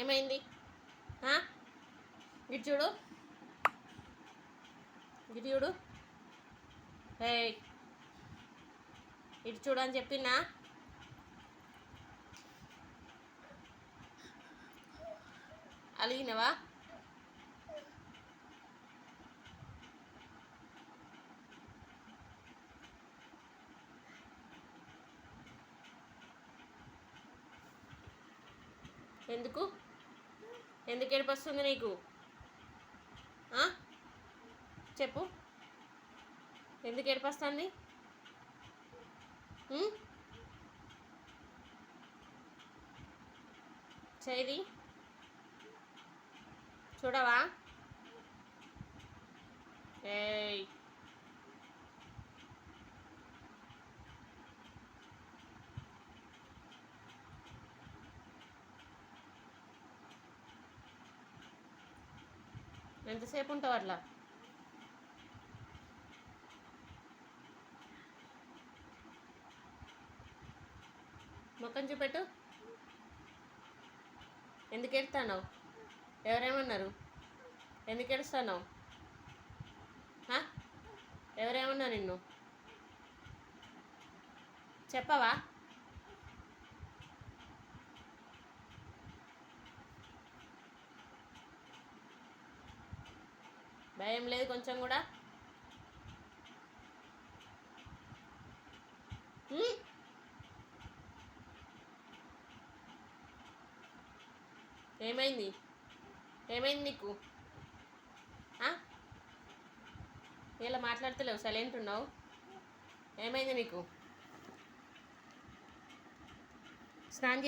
ఏమైంది? ఇటు చూడు, ఇటు చూడు, హే ఇటు చూడు అని చెప్పినా. అలిగినవా? ఎందుకు ఎందుకు ఏడుపు వస్తుంది నీకు? చెప్పు, ఎందుకు ఏడుపు వస్తుంది? చేది చూడవా? ఏయ్ ఎంతసేపు ఉంటావు అట్లా? ముఖం చూపెట్టు. ఎందుకు ఏడుస్తావు? ఎవరేమన్నారు? ఎందుకు ఏడుస్తావు? ఎవరేమన్నా నిన్ను? చెప్పవా? భయం లేదు కొంచెం కూడా? ఏమైంది? ఏమైంది నీకు? ఇలా మాట్లాడతలేవు, సైలెంట్ ఉన్నావు. ఏమైంది నీకు? స్నానం